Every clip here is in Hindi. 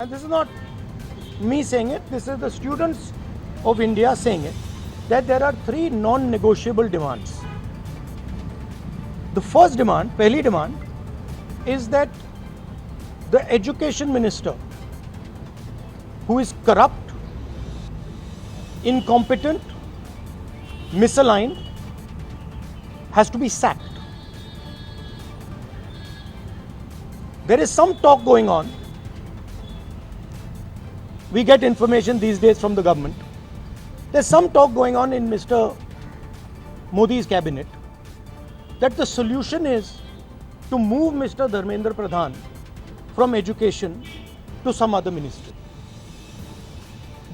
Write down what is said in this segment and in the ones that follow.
And this is not me saying it, this is the students of India saying it, that there are three non-negotiable demands. The first demand, pehli demand, is that the education minister, who is corrupt, incompetent, misaligned, has to be sacked. There is some talk going on. We get information these days from the government. There's some talk going on in Mr. Modi's cabinet that the solution is to move Mr. Dharmendra Pradhan from education to some other ministry.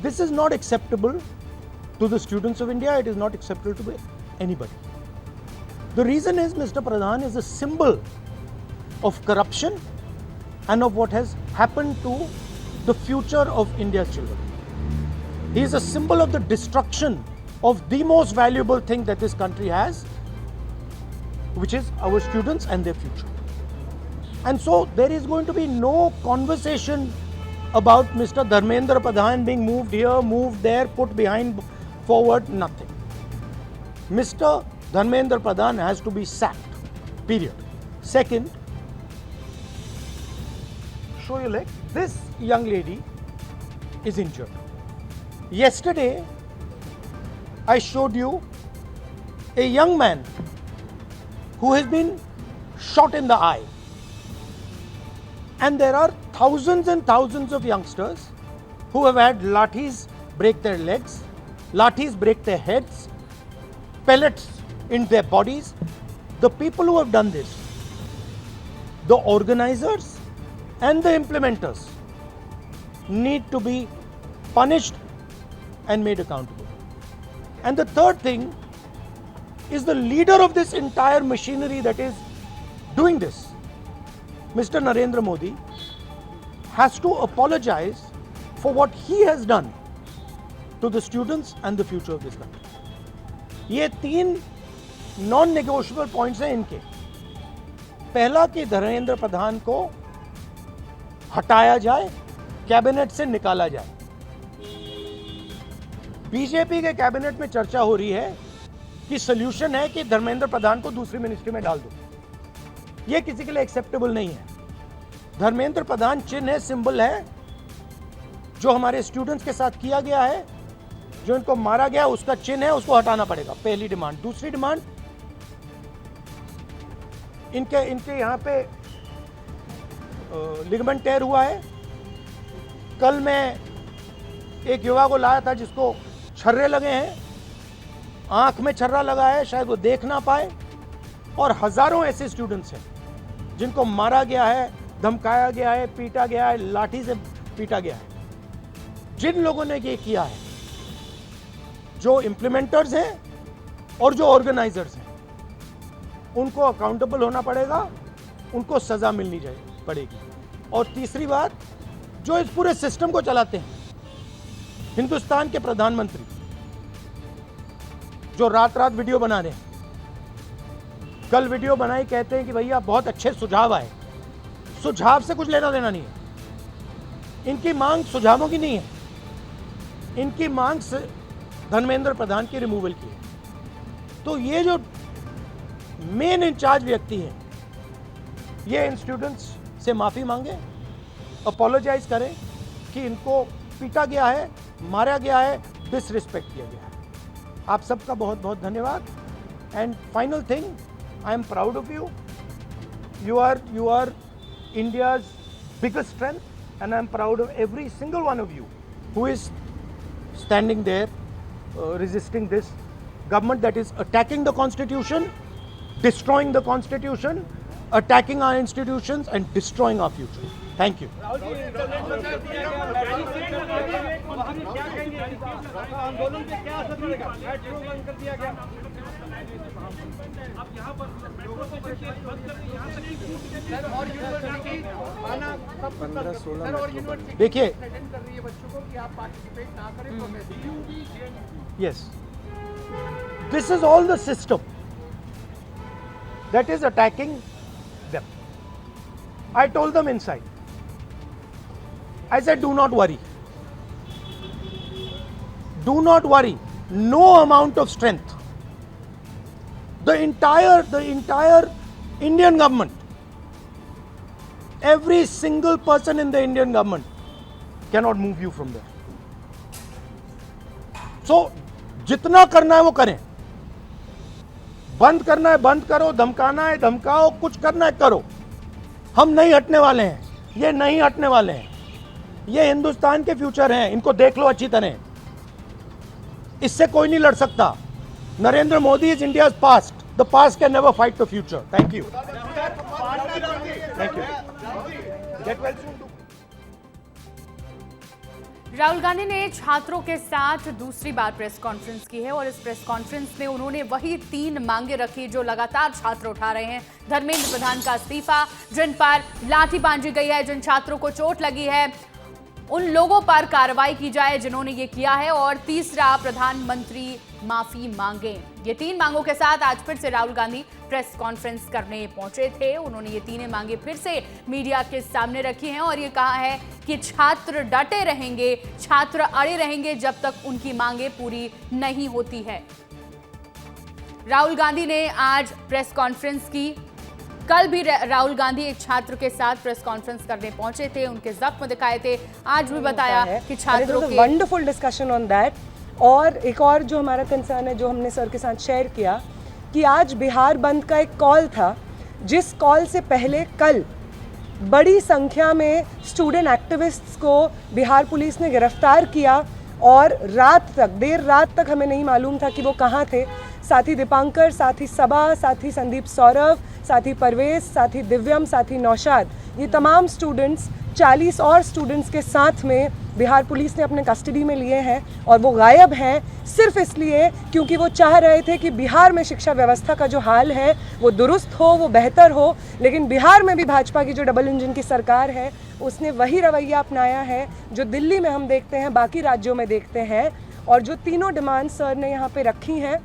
This is not acceptable to the students of India. It is not acceptable to anybody. The reason is Mr. Pradhan is a symbol of corruption and of what has happened to the future of India's children. He is a symbol of the destruction of the most valuable thing that this country has, which is our students and their future. And so there is going to be no conversation about Mr. Dharmendra Pradhan being moved here, moved there, put behind, forward, nothing. Mr. Dharmendra Pradhan has to be sacked, period. Second, show your leg. This young lady is injured. Yesterday, I showed you a young man who has been shot in the eye. And there are thousands and thousands of youngsters who have had lathis break their legs, lathis break their heads, pellets in their bodies. The people who have done this, the organizers and the implementers, need to be punished and made accountable. And the third thing is the leader of this entire machinery that is doing this, Mr. Narendra Modi, has to apologize for what he has done to the students and the future of this country. ये तीन non-negotiable points हैं इनके. पहला कि धर्मेंद्र प्रधान को हटाया जाए, कैबिनेट से निकाला जाए. बीजेपी के कैबिनेट में चर्चा हो रही है कि सॉल्यूशन है कि धर्मेंद्र प्रधान को दूसरी मिनिस्ट्री में डाल दो. यह किसी के लिए एक्सेप्टेबल नहीं है. धर्मेंद्र प्रधान चिन्ह है, सिंबल है, जो हमारे स्टूडेंट्स के साथ किया गया है, जो इनको मारा गया उसका चिन्ह है, उसको हटाना पड़ेगा. पहली डिमांड. दूसरी डिमांड, इनके यहां पे लिगामेंट टेयर हुआ है. कल मैं एक युवा को लाया था जिसको छर्रे लगे हैं, आंख में छर्रा लगा है, शायद वो देख ना पाए. और हजारों ऐसे स्टूडेंट्स हैं जिनको मारा गया है, धमकाया गया है, पीटा गया है, लाठी से पीटा गया है. जिन लोगों ने ये किया है, जो इम्प्लीमेंटर्स हैं और जो ऑर्गेनाइजर्स हैं, उनको अकाउंटेबल होना पड़ेगा, उनको सजा मिलनी पड़ेगी. और तीसरी बात, जो इस पूरे सिस्टम को चलाते हैं, हिंदुस्तान के प्रधानमंत्री, जो रात रात वीडियो बना रहे हैं, कल वीडियो बनाई, कहते हैं कि भैया बहुत अच्छे सुझाव आए. सुझाव से कुछ लेना देना नहीं है. इनकी मांग सुझावों की नहीं है. इनकी मांग धर्मेंद्र प्रधान की रिमूवल की है. तो ये जो मेन इंचार्ज व्यक्ति है, ये इन स्टूडेंट्स से माफी मांगे, अपोलोजाइज करें कि इनको पीटा गया है, मारा गया है, डिसरिस्पेक्ट किया गया है. आप सबका बहुत बहुत धन्यवाद. And final thing, I am proud of you. You are India's biggest strength, and I am proud of every single one of you who is standing there resisting this government that is attacking the Constitution, destroying the Constitution, attacking our institutions and destroying our future. Thank you. देखिए, yes, this is all the system that is attacking them. I told them inside, I said, do not worry. Do not worry. No amount of strength. The entire Indian government, every single person in the Indian government cannot move you from there. So, जितना करना है वो करें. बंद करना है बंद करो, धमकाना है धमकाओ, कुछ करना है करो. हम नहीं हटने वाले हैं. ये नहीं हटने वाले हैं. ये हिंदुस्तान के फ्यूचर हैं. इनको देख लो अच्छी तरह. इससे कोई नहीं लड़ सकता. Narendra Modi is India's past. The past can never fight the future. Thank you. Thank you. Get well soon. Rahul Gandhi ने छात्रों के साथ दूसरी बार प्रेस कॉन्फ्रेंस की है और इस प्रेस कॉन्फ्रेंस में उन्होंने वही 3 मांगे रखी जो लगातार छात्र उठा रहे हैं. धर्मेंद्र प्रधान का इस्तीफा, जिन पर लाठी बांधी गई है, जिन छात्रों को चोट लगी है, उन लोगों पर कार्रवाई की जाए जिन्होंने ये किया है, और तीसरा, प्रधानमंत्री माफी मांगे. ये 3 मांगों के साथ आज फिर से राहुल गांधी प्रेस कॉन्फ्रेंस करने पहुंचे थे. उन्होंने ये 3 मांगे फिर से मीडिया के सामने रखी हैं और ये कहा है कि छात्र डटे रहेंगे, छात्र अड़े रहेंगे जब तक उनकी मांगे पूरी नहीं होती है. राहुल गांधी ने आज प्रेस कॉन्फ्रेंस की. कल भी राहुल गांधी एक छात्र के साथ प्रेस कॉन्फ्रेंस करने पहुंचे थे, उनके जख्म दिखाए थे. आज भी बताया कि छात्रों के वंडरफुल डिस्कशन ऑन दैट. और एक और जो हमारा कंसर्न है, जो हमने सर के साथ शेयर किया, कि आज बिहार बंद का एक कॉल था, जिस कॉल से पहले कल बड़ी संख्या में स्टूडेंट एक्टिविस्ट्स को बिहार पुलिस ने गिरफ्तार किया और रात तक, देर रात तक हमें नहीं मालूम था कि वो कहाँ थे. साथी दीपांकर, साथी सबा, साथी संदीप सौरभ, साथी परवेज, साथी दिव्यम, साथी नौशाद, ये तमाम स्टूडेंट्स 40 और स्टूडेंट्स के साथ में बिहार पुलिस ने अपने कस्टडी में लिए हैं और वो गायब हैं सिर्फ इसलिए क्योंकि वो चाह रहे थे कि बिहार में शिक्षा व्यवस्था का जो हाल है वो दुरुस्त हो, वो बेहतर हो. लेकिन बिहार में भी भाजपा की जो डबल इंजन की सरकार है उसने वही रवैया अपनाया है जो दिल्ली में हम देखते हैं, बाकी राज्यों में देखते हैं. और जो तीनों डिमांड सर ने यहाँ पे रखी हैं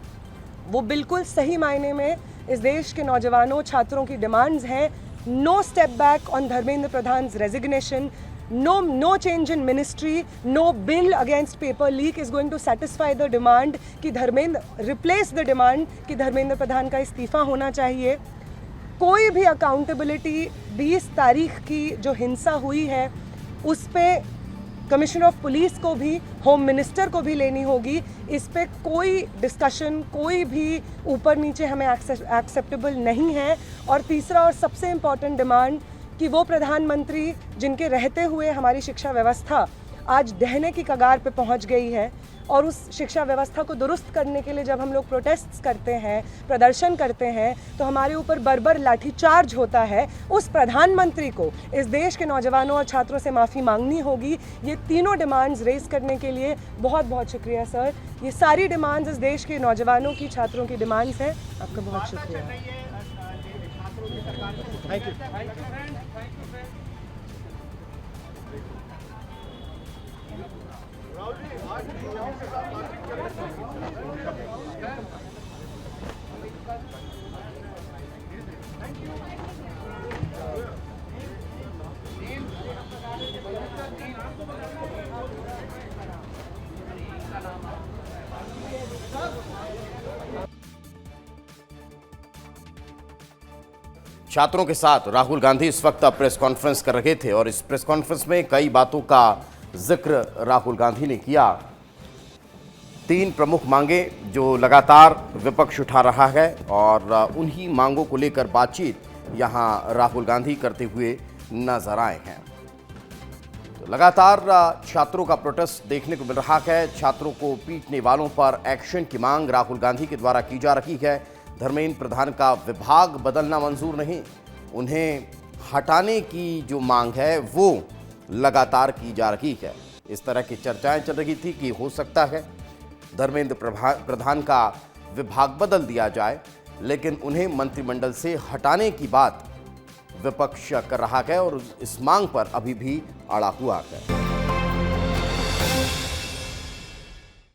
वो बिल्कुल सही मायने में इस देश के नौजवानों, छात्रों की डिमांड्स हैं. No step back on Dharmendra Pradhan resignation, no change in ministry, no bill against paper leak is going to satisfy the demand कि धर्मेंद्र replace the demand कि धर्मेंद्र प्रधान का इस्तीफा होना चाहिए. कोई भी अकाउंटेबिलिटी 20 तारीख की जो हिंसा हुई है उस पे कमिश्नर ऑफ पुलिस को भी, होम मिनिस्टर को भी लेनी होगी. इस पे कोई डिस्कशन, कोई भी ऊपर नीचे हमें एक्सेप्टेबल नहीं है. और तीसरा और सबसे इम्पॉर्टेंट डिमांड कि वो प्रधानमंत्री जिनके रहते हुए हमारी शिक्षा व्यवस्था आज ढहने की कगार पे पहुंच गई है, और उस शिक्षा व्यवस्था को दुरुस्त करने के लिए जब हम लोग प्रोटेस्ट्स करते हैं, प्रदर्शन करते हैं, तो हमारे ऊपर बर्बर लाठीचार्ज होता है. उस प्रधानमंत्री को इस देश के नौजवानों और छात्रों से माफ़ी मांगनी होगी. ये तीनों डिमांड्स रेज करने के लिए बहुत बहुत शुक्रिया सर. ये सारी डिमांड्स इस देश के नौजवानों की, छात्रों की डिमांड्स हैं. आपका बहुत शुक्रिया. Thank you. छात्रों के साथ राहुल गांधी इस वक्त प्रेस कॉन्फ्रेंस कर रहे थे और इस प्रेस कॉन्फ्रेंस में कई बातों का जिक्र राहुल गांधी ने किया. 3 प्रमुख मांगे जो लगातार विपक्ष उठा रहा है और उन्हीं मांगों को लेकर बातचीत यहां राहुल गांधी करते हुए नजर आए हैं. तो लगातार छात्रों का प्रोटेस्ट देखने को मिल रहा है. छात्रों को पीटने वालों पर एक्शन की मांग राहुल गांधी के द्वारा की जा रही है. धर्मेंद्र प्रधान का विभाग बदलना मंजूर नहीं, उन्हें हटाने की जो मांग है वो लगातार की जा रही है. इस तरह की चर्चाएं चल रही थी कि हो सकता है धर्मेंद्र प्रधान का विभाग बदल दिया जाए, लेकिन उन्हें मंत्रिमंडल से हटाने की बात विपक्ष कर रहा है और इस मांग पर अभी भी अड़ा हुआ है.